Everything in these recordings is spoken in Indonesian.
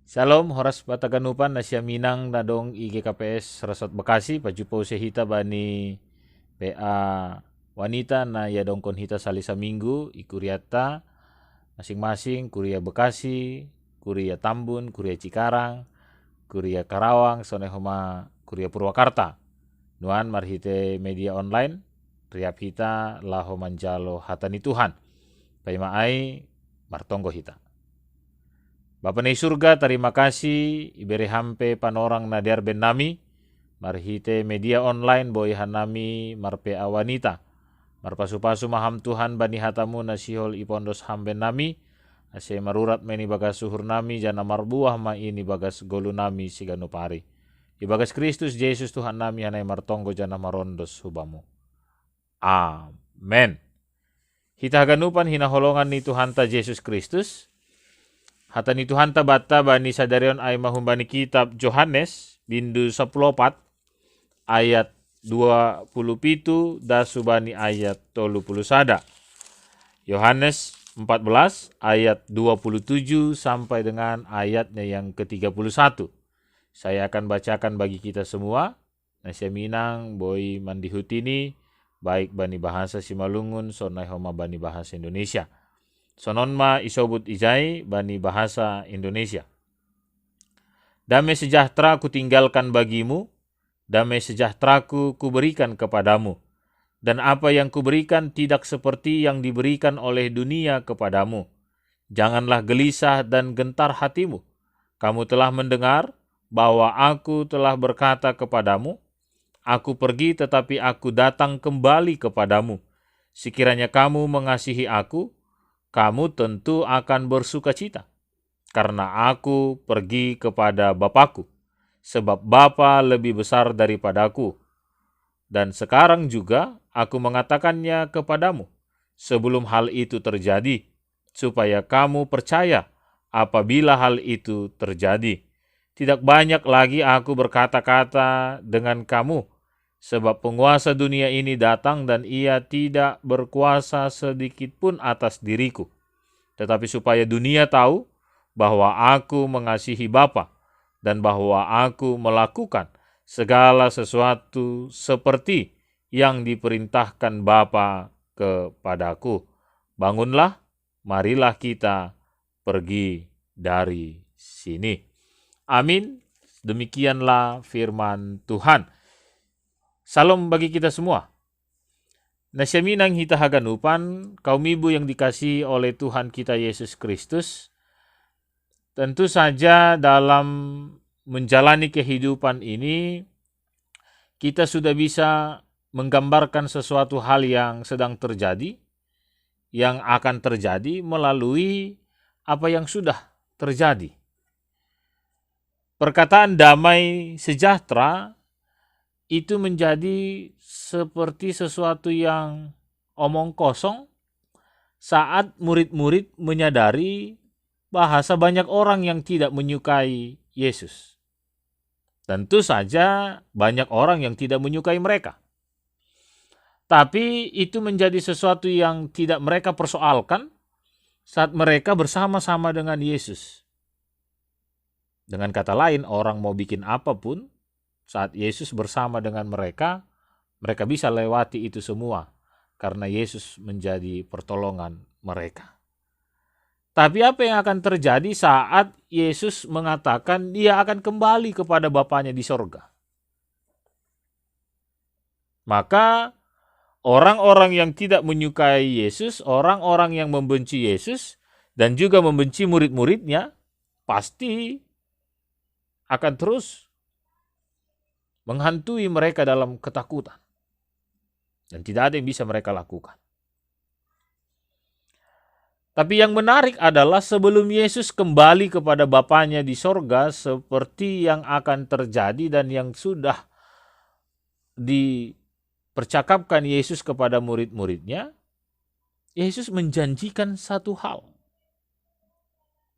Shalom, horas bataganupan nasya minang nadong IGKPS Resort Bekasi, pajupo sehita bani PA wanita na ya dongkon hita salisa minggu, ikuriata masing-masing, kuria Bekasi, kuria Tambun, kuria Cikarang, kuria Karawang, sonehoma kuria Purwakarta. Nuan marhite media online, riap hita laho manjalo hatani Tuhan. Paimaai martonggo hita. Bapa nei surga, terima kasih iberi hampe panorang na derben nami, marhite media online boyhan nami marpea wanita. Marpasu-pasu maham Tuhan bani hatamu na sihol ipondos hamben nami, ase marurat meni bagas suhur nami jana marbuah ma ini bagas golu nami siganu pari. Ibagas Kristus Yesus Tuhan nami hanai martonggo jana marondos hubamu. Amen. Hita ganupan hinaholongan ni Tuhan ta Yesus Kristus. Hatani Tuhan ta bata bani sadarion ay mahumbani kitab Johannes bindu 14 ayat 27 dasu bani ayat 31. Yohanes 14 ayat 27 sampai dengan ayatnya yang ke-31. Saya akan bacakan bagi kita semua. Nasya minang boy mandihutini baik bani bahasa Simalungun sonai homa bani bahasa Indonesia. Sononma isobut ijai bani bahasa Indonesia. Damai sejahtera ku tinggalkan bagimu, damai sejahteraku kuberikan kepadamu. Dan apa yang kuberikan tidak seperti yang diberikan oleh dunia kepadamu. Janganlah gelisah dan gentar hatimu. Kamu telah mendengar bahwa aku telah berkata kepadamu, aku pergi tetapi aku datang kembali kepadamu. Sekiranya kamu mengasihi aku, kamu tentu akan bersuka cita, karena aku pergi kepada Bapakku, sebab Bapa lebih besar daripadaku. Dan sekarang juga aku mengatakannya kepadamu, sebelum hal itu terjadi, supaya kamu percaya apabila hal itu terjadi. Tidak banyak lagi aku berkata-kata dengan kamu, sebab penguasa dunia ini datang dan ia tidak berkuasa sedikit pun atas diriku. Tetapi supaya dunia tahu bahwa aku mengasihi Bapa dan bahwa aku melakukan segala sesuatu seperti yang diperintahkan Bapa kepadaku. Bangunlah, marilah kita pergi dari sini. Amin. Demikianlah firman Tuhan. Salam bagi kita semua. Nasya minang hita haganupan, kaum ibu yang dikasihi oleh Tuhan kita Yesus Kristus. Tentu saja dalam menjalani kehidupan ini, kita sudah bisa menggambarkan sesuatu hal yang sedang terjadi, yang akan terjadi melalui apa yang sudah terjadi. Perkataan damai sejahtera itu menjadi seperti sesuatu yang omong kosong saat murid-murid menyadari bahasa banyak orang yang tidak menyukai Yesus. Tentu saja banyak orang yang tidak menyukai mereka. Tapi itu menjadi sesuatu yang tidak mereka persoalkan saat mereka bersama-sama dengan Yesus. Dengan kata lain, orang mau bikin apapun, saat Yesus bersama dengan mereka, mereka bisa lewati itu semua karena Yesus menjadi pertolongan mereka. Tapi apa yang akan terjadi saat Yesus mengatakan dia akan kembali kepada Bapanya di sorga? Maka orang-orang yang tidak menyukai Yesus, orang-orang yang membenci Yesus, dan juga membenci murid-muridnya, pasti akan terus menghantui mereka dalam ketakutan. Dan tidak ada yang bisa mereka lakukan. Tapi yang menarik adalah sebelum Yesus kembali kepada Bapanya di sorga, seperti yang akan terjadi dan yang sudah dipercakapkan Yesus kepada murid-muridnya, Yesus menjanjikan satu hal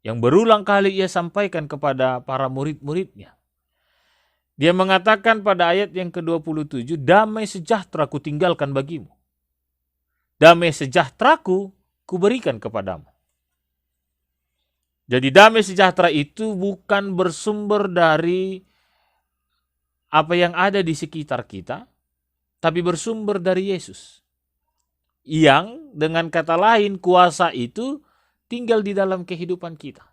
yang berulang kali ia sampaikan kepada para murid-muridnya. Dia mengatakan pada ayat yang ke-27, damai sejahtera ku tinggalkan bagimu. Damai sejahteraku kuberikan kepadamu. Jadi damai sejahtera itu bukan bersumber dari apa yang ada di sekitar kita, tapi bersumber dari Yesus. Yang dengan kata lain kuasa itu tinggal di dalam kehidupan kita.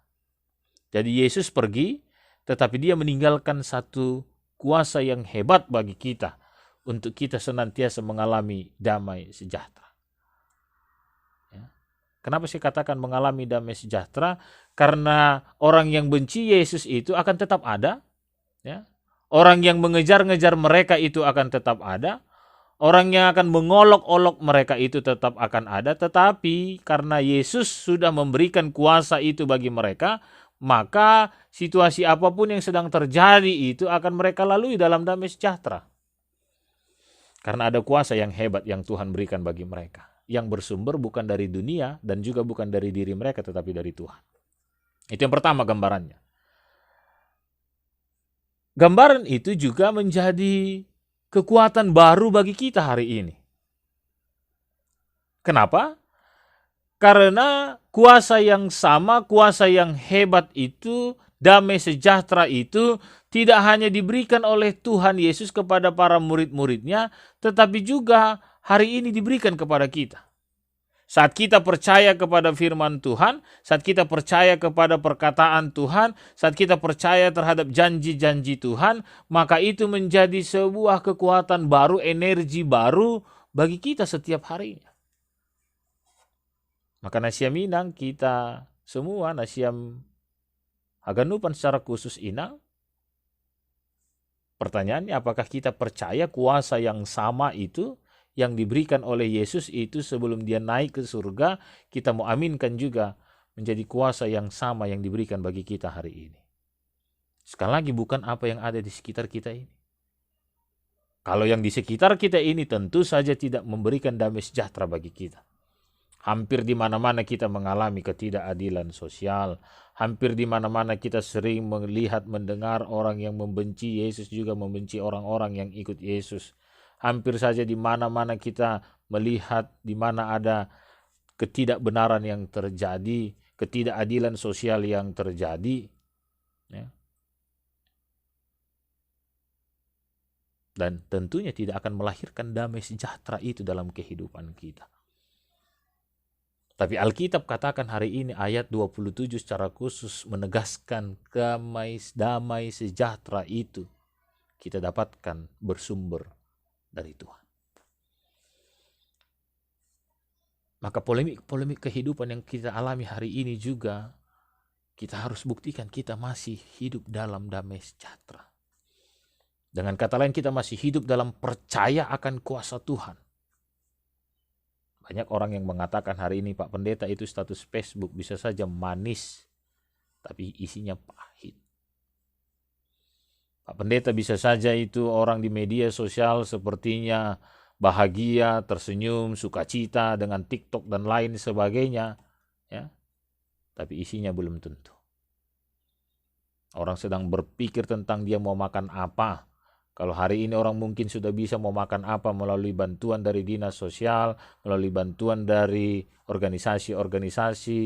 Jadi Yesus pergi, tetapi dia meninggalkan satu kuasa yang hebat bagi kita untuk kita senantiasa mengalami damai sejahtera. Ya. Kenapa saya katakan mengalami damai sejahtera? Karena orang yang benci Yesus itu akan tetap ada. Ya. Orang yang mengejar-ngejar mereka itu akan tetap ada. Orang yang akan mengolok-olok mereka itu tetap akan ada, tetapi karena Yesus sudah memberikan kuasa itu bagi mereka, maka situasi apapun yang sedang terjadi itu akan mereka lalui dalam damai sejahtera. Karena ada kuasa yang hebat yang Tuhan berikan bagi mereka, yang bersumber bukan dari dunia dan juga bukan dari diri mereka, tetapi dari Tuhan. Itu yang pertama gambarannya. Gambaran itu juga menjadi kekuatan baru bagi kita hari ini. Kenapa? Karena kuasa yang sama, kuasa yang hebat itu, damai sejahtera itu tidak hanya diberikan oleh Tuhan Yesus kepada para murid-muridnya, tetapi juga hari ini diberikan kepada kita. Saat kita percaya kepada firman Tuhan, saat kita percaya kepada perkataan Tuhan, saat kita percaya terhadap janji-janji Tuhan, maka itu menjadi sebuah kekuatan baru, energi baru bagi kita setiap harinya. Maka Nasiam Minang, kita semua, Nasiam Haganupan secara khusus Inang, pertanyaannya apakah kita percaya kuasa yang sama itu yang diberikan oleh Yesus itu sebelum dia naik ke surga, kita mau aminkan juga menjadi kuasa yang sama yang diberikan bagi kita hari ini. Sekali lagi bukan apa yang ada di sekitar kita ini. Kalau yang di sekitar kita ini tentu saja tidak memberikan damai sejahtera bagi kita. Hampir di mana-mana kita mengalami ketidakadilan sosial. Hampir di mana-mana kita sering melihat, mendengar orang yang membenci Yesus juga membenci orang-orang yang ikut Yesus. Hampir saja di mana-mana kita melihat di mana ada ketidakbenaran yang terjadi, ketidakadilan sosial yang terjadi. Ya. Dan tentunya tidak akan melahirkan damai sejahtera itu dalam kehidupan kita. Tapi Alkitab katakan hari ini ayat 27 secara khusus menegaskan damai sejahtera itu kita dapatkan bersumber dari Tuhan. Maka polemik kehidupan yang kita alami hari ini juga kita harus buktikan kita masih hidup dalam damai sejahtera. Dengan kata lain kita masih hidup dalam percaya akan kuasa Tuhan. Banyak orang yang mengatakan hari ini Pak Pendeta itu status Facebook bisa saja manis tapi isinya pahit. Pak Pendeta bisa saja itu orang di media sosial sepertinya bahagia, tersenyum, sukacita dengan TikTok dan lain sebagainya, ya. Tapi isinya belum tentu. Orang sedang berpikir tentang dia mau makan apa. Kalau hari ini orang mungkin sudah bisa mau makan apa melalui bantuan dari dinas sosial, melalui bantuan dari organisasi-organisasi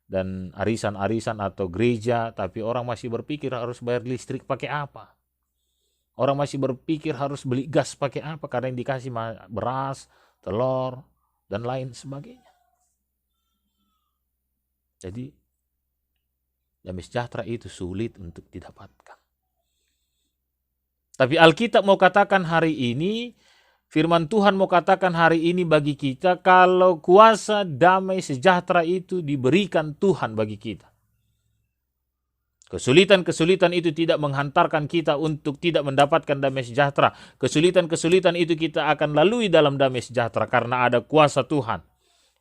dan arisan-arisan atau gereja, tapi orang masih berpikir harus bayar listrik pakai apa. Orang masih berpikir harus beli gas pakai apa karena yang dikasih beras, telur, dan lain sebagainya. Jadi damai sejahtera itu sulit untuk didapatkan. Tapi Alkitab mau katakan hari ini, firman Tuhan mau katakan hari ini bagi kita, kalau kuasa damai sejahtera itu diberikan Tuhan bagi kita. Kesulitan-kesulitan itu tidak menghantarkan kita untuk tidak mendapatkan damai sejahtera. Kesulitan-kesulitan itu kita akan lalui dalam damai sejahtera karena ada kuasa Tuhan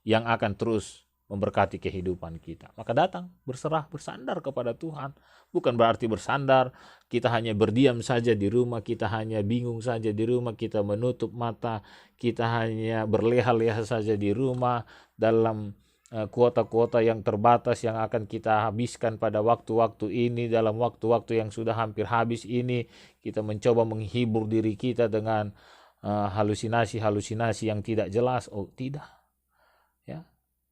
yang akan terus memberkati kehidupan kita. Maka datang, berserah, bersandar kepada Tuhan. Bukan berarti bersandar, kita hanya berdiam saja di rumah, kita hanya bingung saja di rumah, kita menutup mata, kita hanya berleha-leha saja di rumah dalam kuota-kuota yang terbatas yang akan kita habiskan pada waktu-waktu ini, dalam waktu-waktu yang sudah hampir habis ini, kita mencoba menghibur diri kita dengan halusinasi-halusinasi yang tidak jelas. Oh tidak, ya.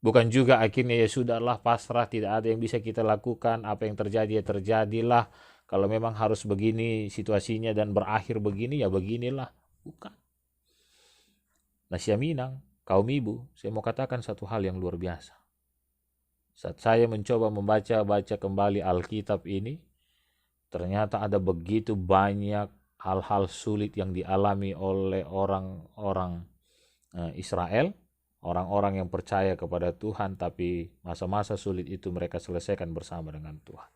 Bukan juga akhirnya ya sudahlah pasrah, tidak ada yang bisa kita lakukan, apa yang terjadi ya terjadilah. Kalau memang harus begini situasinya dan berakhir begini ya beginilah. Bukan. Nah, Minang, kaum ibu, saya mau katakan satu hal yang luar biasa. Saat saya mencoba membaca kembali Alkitab ini, ternyata ada begitu banyak hal-hal sulit yang dialami oleh orang-orang Israel, orang-orang yang percaya kepada Tuhan, tapi masa-masa sulit itu mereka selesaikan bersama dengan Tuhan.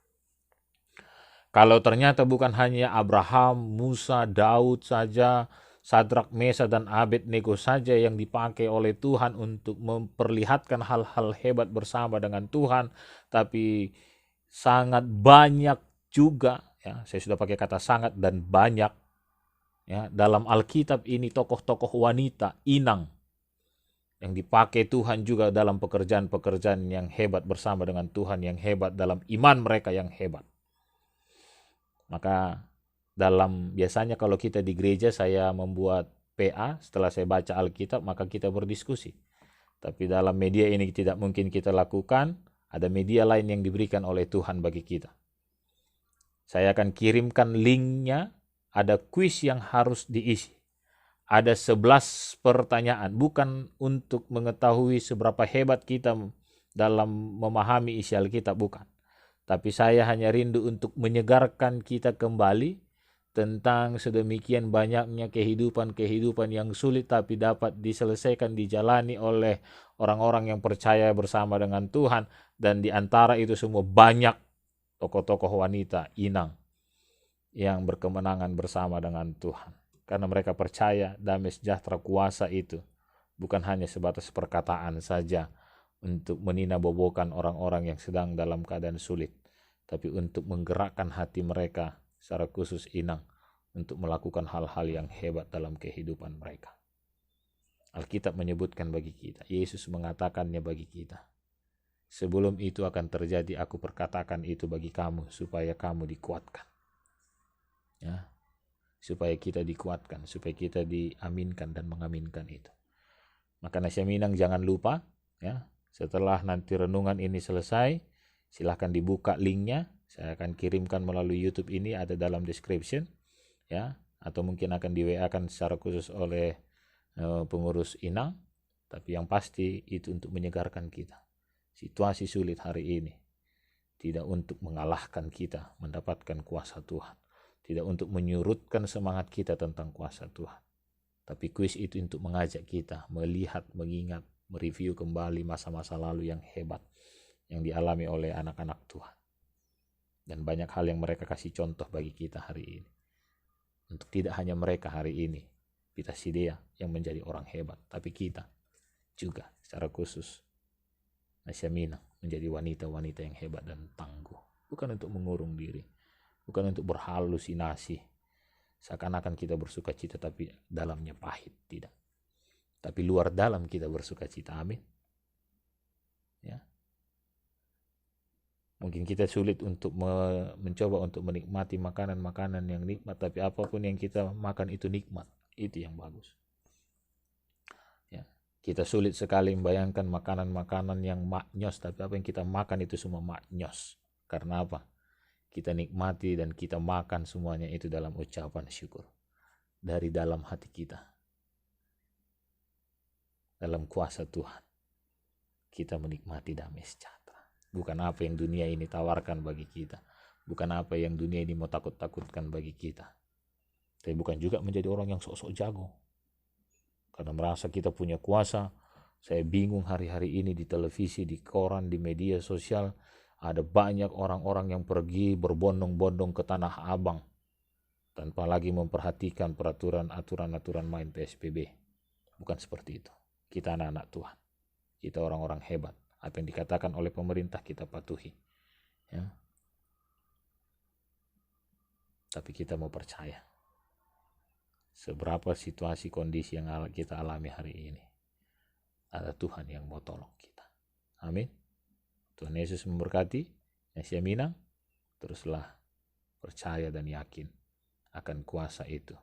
Kalau ternyata bukan hanya Abraham, Musa, Daud saja, Sadrak, Mesa, dan Abednego saja yang dipakai oleh Tuhan untuk memperlihatkan hal-hal hebat bersama dengan Tuhan, tapi sangat banyak juga, ya, saya sudah pakai kata sangat dan banyak, ya, dalam Alkitab ini tokoh-tokoh wanita, inang, yang dipakai Tuhan juga dalam pekerjaan-pekerjaan yang hebat bersama dengan Tuhan, yang hebat dalam iman mereka yang hebat. Maka biasanya kalau kita di gereja saya membuat PA setelah saya baca Alkitab, maka kita berdiskusi. Tapi dalam media ini tidak mungkin kita lakukan, ada media lain yang diberikan oleh Tuhan bagi kita. Saya akan kirimkan linknya, ada kuis yang harus diisi. Ada 11 pertanyaan, bukan untuk mengetahui seberapa hebat kita dalam memahami isi Alkitab, bukan. Tapi saya hanya rindu untuk menyegarkan kita kembali tentang sedemikian banyaknya kehidupan yang sulit tapi dapat diselesaikan, dijalani oleh orang-orang yang percaya bersama dengan Tuhan. Dan di antara itu semua banyak tokoh-tokoh wanita, inang, yang berkemenangan bersama dengan Tuhan. Karena mereka percaya damai sejahtera kuasa itu bukan hanya sebatas perkataan saja untuk meninabobokan orang-orang yang sedang dalam keadaan sulit, tapi untuk menggerakkan hati mereka secara khusus inang untuk melakukan hal-hal yang hebat dalam kehidupan mereka. Alkitab menyebutkan bagi kita, Yesus mengatakannya bagi kita. Sebelum itu akan terjadi, aku perkatakan itu bagi kamu supaya kamu dikuatkan. Ya. Supaya kita dikuatkan, supaya kita diaminkan dan mengaminkan itu. Maka Nasya Minang jangan lupa, ya, setelah nanti renungan ini selesai, silahkan dibuka linknya, saya akan kirimkan melalui YouTube ini, ada dalam description, ya, atau mungkin akan di WA-kan secara khusus oleh pengurus Inang, tapi yang pasti itu untuk menyegarkan kita. Situasi sulit hari ini tidak untuk mengalahkan kita mendapatkan kuasa Tuhan, tidak untuk menyurutkan semangat kita tentang kuasa Tuhan. Tapi kuis itu untuk mengajak kita melihat, mengingat, mereview kembali masa-masa lalu yang hebat yang dialami oleh anak-anak Tuhan. Dan banyak hal yang mereka kasih contoh bagi kita hari ini. Untuk tidak hanya mereka hari ini, kita Sidea yang menjadi orang hebat, tapi kita juga secara khusus Nasya Minang menjadi wanita-wanita yang hebat dan tangguh. Bukan untuk mengurung diri, bukan untuk berhalusinasi seakan-akan kita bersuka cita tapi dalamnya pahit, tidak. Tapi luar dalam kita bersuka cita, amin. Ya. Mungkin kita sulit untuk mencoba untuk menikmati makanan-makanan yang nikmat, tapi apapun yang kita makan itu nikmat, itu yang bagus. Ya. Kita sulit sekali membayangkan makanan-makanan yang maknyos, tapi apa yang kita makan itu semua maknyos. Karena apa? Kita nikmati dan kita makan semuanya itu dalam ucapan syukur dari dalam hati kita, dalam kuasa Tuhan kita menikmati damai sejahtera. Bukan apa yang dunia ini tawarkan bagi kita, bukan apa yang dunia ini mau takut-takutkan bagi kita, tapi bukan juga menjadi orang yang sok-sok jago karena merasa kita punya kuasa. Saya bingung hari-hari ini di televisi, di koran, di media sosial, ada banyak orang-orang yang pergi berbondong-bondong ke Tanah Abang tanpa lagi memperhatikan aturan-aturan main PSBB. Bukan seperti itu. Kita anak-anak Tuhan. Kita orang-orang hebat. Apa yang dikatakan oleh pemerintah kita patuhi. Ya. Tapi kita mau percaya. Seberapa situasi kondisi yang kita alami hari ini, ada Tuhan yang mau tolong kita. Amin. Tuhan Yesus memberkati. Nasya Minang, teruslah percaya dan yakin akan kuasa itu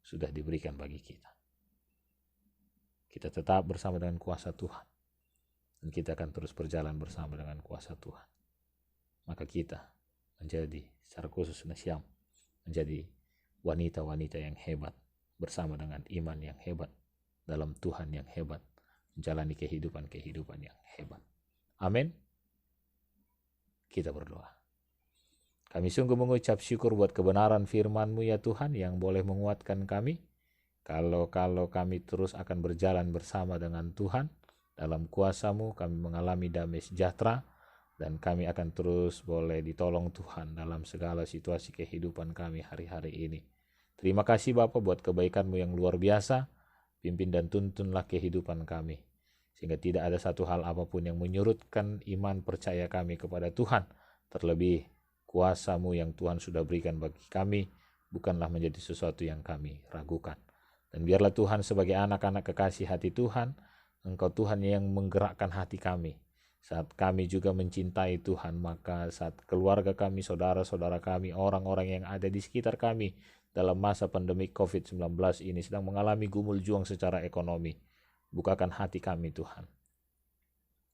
sudah diberikan bagi kita. Kita tetap bersama dengan kuasa Tuhan. dan kita akan terus berjalan bersama dengan kuasa Tuhan. Maka kita menjadi secara khusus Syam menjadi wanita-wanita yang hebat bersama dengan iman yang hebat dalam Tuhan yang hebat, menjalani kehidupan yang hebat. Amin. Kita berdoa. Kami sungguh mengucap syukur buat kebenaran firman-Mu ya Tuhan yang boleh menguatkan kami. Kalau kami terus akan berjalan bersama dengan Tuhan, dalam kuasa-Mu kami mengalami damai sejahtera, dan kami akan terus boleh ditolong Tuhan dalam segala situasi kehidupan kami hari-hari ini. Terima kasih Bapa buat kebaikan-Mu yang luar biasa. Pimpin dan tuntunlah kehidupan kami, sehingga tidak ada satu hal apapun yang menyurutkan iman percaya kami kepada Tuhan. Terlebih kuasa-Mu yang Tuhan sudah berikan bagi kami bukanlah menjadi sesuatu yang kami ragukan. Dan biarlah Tuhan sebagai anak-anak kekasih hati Tuhan, Engkau Tuhan yang menggerakkan hati kami. Saat kami juga mencintai Tuhan, maka saat keluarga kami, saudara-saudara kami, orang-orang yang ada di sekitar kami dalam masa pandemi COVID-19 ini sedang mengalami gumul juang secara ekonomi, bukakan hati kami Tuhan.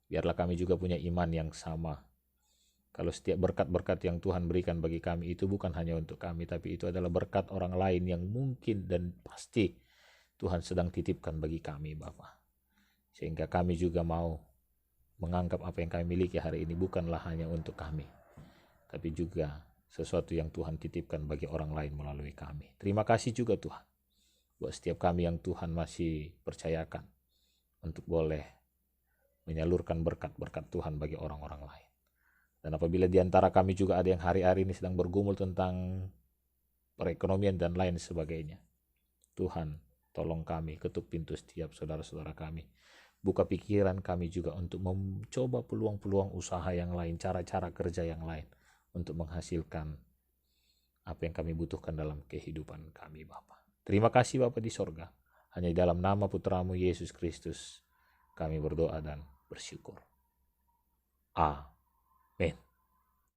Biarlah kami juga punya iman yang sama. Kalau setiap berkat-berkat yang Tuhan berikan bagi kami itu bukan hanya untuk kami, tapi itu adalah berkat orang lain yang mungkin dan pasti Tuhan sedang titipkan bagi kami Bapa. Sehingga kami juga mau menganggap apa yang kami miliki hari ini bukanlah hanya untuk kami, tapi juga sesuatu yang Tuhan titipkan bagi orang lain melalui kami. Terima kasih juga Tuhan buat setiap kami yang Tuhan masih percayakan untuk boleh menyalurkan berkat-berkat Tuhan bagi orang-orang lain. Dan apabila di antara kami juga ada yang hari-hari ini sedang bergumul tentang perekonomian dan lain sebagainya, Tuhan tolong kami, ketuk pintu setiap saudara-saudara kami. Buka pikiran kami juga untuk mencoba peluang-peluang usaha yang lain, cara-cara kerja yang lain, untuk menghasilkan apa yang kami butuhkan dalam kehidupan kami Bapa. Terima kasih Bapa di sorga. Hanya dalam nama Putramu Yesus Kristus kami berdoa dan bersyukur. Amin.